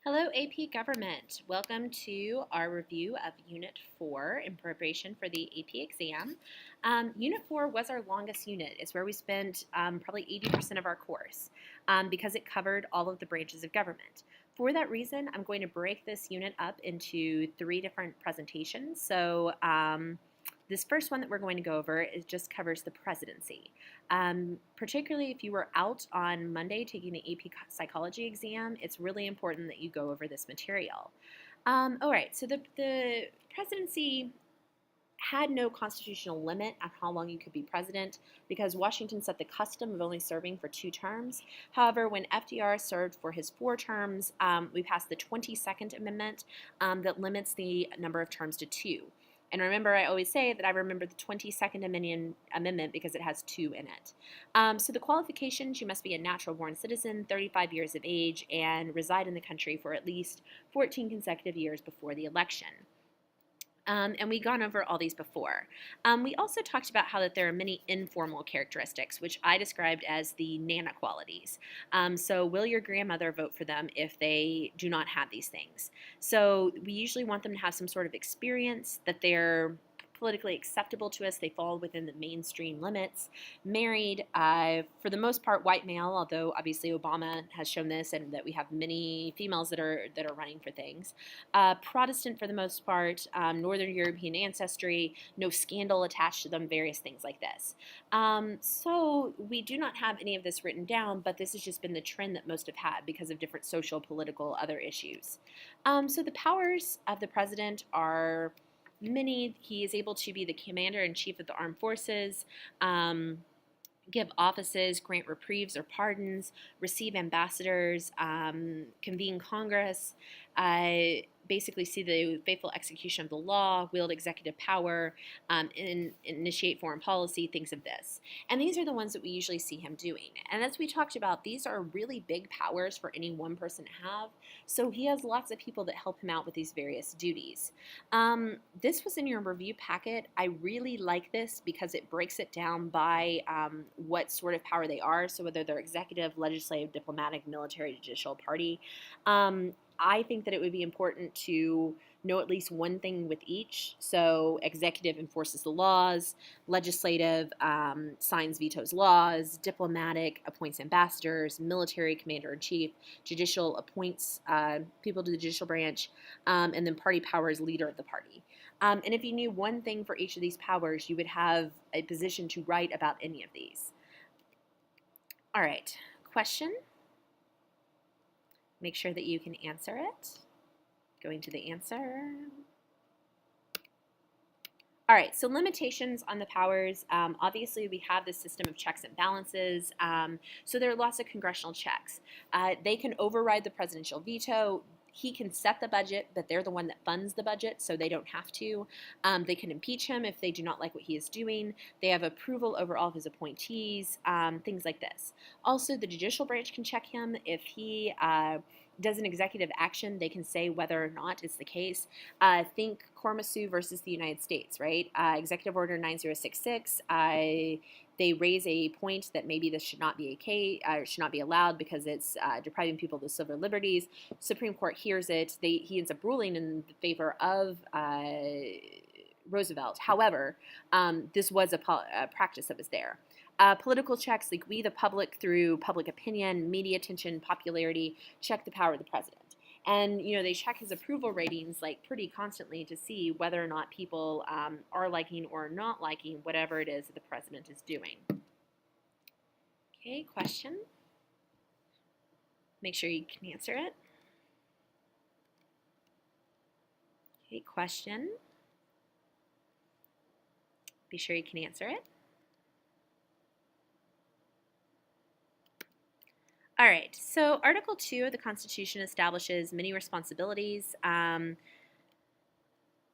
Hello, AP Government. Welcome to our review of Unit 4 in preparation for the AP exam. Unit 4 was our longest unit. It's where we spent probably 80% of our course because it covered all of the branches of government. For that reason, I'm going to break this unit up into 3 different presentations. This first one that we're going to go over just covers the presidency. Particularly if you were out on Monday taking the AP psychology exam, it's really important that you go over this material. All right, so the presidency had no constitutional limit on how long you could be president because Washington set the custom of only serving for 2 terms. However, when FDR served for his 4 terms, we passed the 22nd Amendment that limits the number of terms to 2. And remember, I always say that I remember the 22nd Amendment because it has 2 in it. So the qualifications, you must be a natural-born citizen, 35 years of age, and reside in the country for at least 14 consecutive years before the election. And we've gone over all these before. We also talked about how that there are many informal characteristics, which I described as the Nana qualities. So will your grandmother vote for them if they do not have these things? So we usually want them to have some sort of experience, that they're politically acceptable to us, they fall within the mainstream limits, married, for the most part white male, although obviously Obama has shown this and that we have many females that are running for things, Protestant for the most part, Northern European ancestry, no scandal attached to them, various things like this. So we do not have any of this written down, but this has just been the trend that most have had because of different social, political, other issues. So the powers of the president are many. He is able to be the commander-in-chief of the armed forces, give offices, grant reprieves or pardons, receive ambassadors, convene Congress, basically see the faithful execution of the law, wield executive power, initiate foreign policy, things of this. And these are the ones that we usually see him doing. And as we talked about, these are really big powers for any one person to have. So he has lots of people that help him out with these various duties. This was in your review packet. I really like this because it breaks it down by what sort of power they are. So whether they're executive, legislative, diplomatic, military, judicial, party. I think that it would be important to know at least one thing with each. So executive enforces the laws, legislative signs, vetoes laws, diplomatic appoints ambassadors, military commander-in-chief, judicial appoints people to the judicial branch, and then party power is leader of the party. And if you knew one thing for each of these powers, you would have a position to write about any of these. All right, question? Make sure that you can answer it. Going to the answer. All right, so limitations on the powers. Obviously, we have this system of checks and balances. So there are lots of congressional checks. They can override the presidential veto. He can set the budget, but they're the one that funds the budget, so they don't have to. They can impeach him if they do not like what he is doing. They have approval over all of his appointees, things like this. Also, the judicial branch can check him. If he does an executive action, they can say whether or not it's the case. Think Cormasu versus the United States, right? Executive Order 9066. They raise a point that maybe this should not be a case, should not be allowed because it's depriving people of the civil liberties. Supreme Court hears it. He ends up ruling in favor of Roosevelt. However, this was a practice that was there. Political checks, like we, the public, through public opinion, media attention, popularity, check the power of the president. And, you know, they check his approval ratings like pretty constantly to see whether or not people are liking or not liking whatever it is that the president is doing. Okay, question? Make sure you can answer it. Okay, question? Be sure you can answer it. All right, so Article 2 of the Constitution establishes many responsibilities.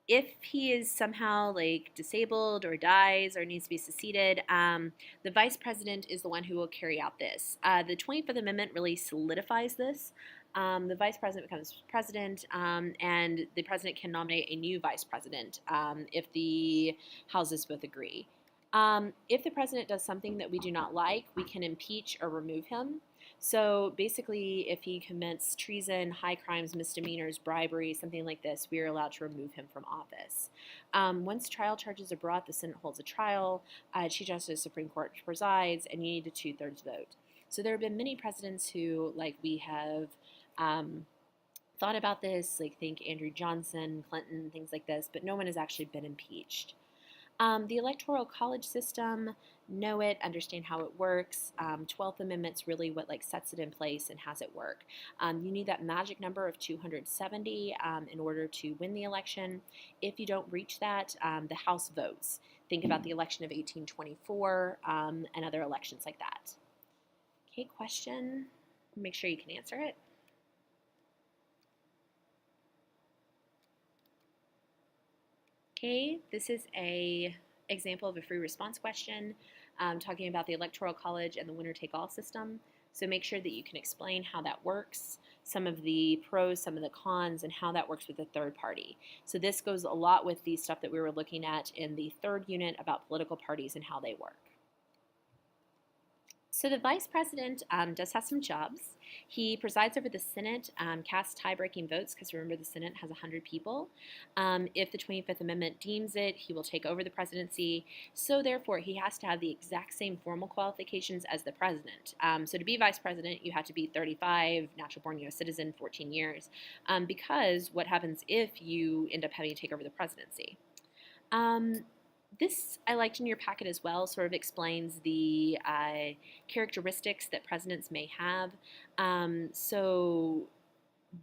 If he is somehow like disabled or dies or needs to be succeeded, the vice president is the one who will carry out this. The 25th Amendment really solidifies this. The vice president becomes president, and the president can nominate a new vice president if the houses both agree. If the president does something that we do not like, we can impeach or remove him. So basically, if he commits treason, high crimes, misdemeanors, bribery, something like this, we are allowed to remove him from office. Once trial charges are brought, the Senate holds a trial, Chief Justice of the Supreme Court presides, and you need a two-thirds vote. So there have been many presidents who, like we have thought about this, like think Andrew Johnson, Clinton, things like this, but no one has actually been impeached. The Electoral College system, know it, understand how it works. 12th Amendment's really what like sets it in place and has it work. You need that magic number of 270 in order to win the election. If you don't reach that, the House votes. Think about the election of 1824 and other elections like that. Okay, question. Make sure you can answer it. Okay, this is a example of a free response question talking about the Electoral College and the winner-take-all system. So make sure that you can explain how that works, some of the pros, some of the cons, and how that works with the third party. So this goes a lot with the stuff that we were looking at in the third unit about political parties and how they work. So the vice president does have some jobs. He presides over the Senate, casts tie-breaking votes, because remember the Senate has 100 people. If the 25th Amendment deems it, he will take over the presidency. So therefore, he has to have the exact same formal qualifications as the president. So to be vice president, you have to be 35, natural-born U.S. citizen, 14 years, because what happens if you end up having to take over the presidency? This I liked in your packet as well, sort of explains the characteristics that presidents may have. So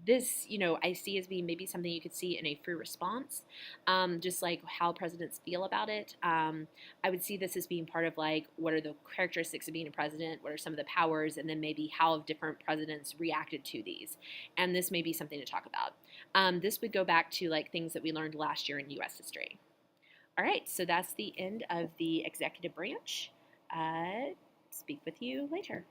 this, I see as being maybe something you could see in a free response, just like how presidents feel about it. I would see this as being part of like, what are the characteristics of being a president? What are some of the powers? And then maybe how have different presidents reacted to these? And this may be something to talk about. This would go back to like things that we learned last year in U.S. history. All right, so that's the end of the executive branch. Speak with you later.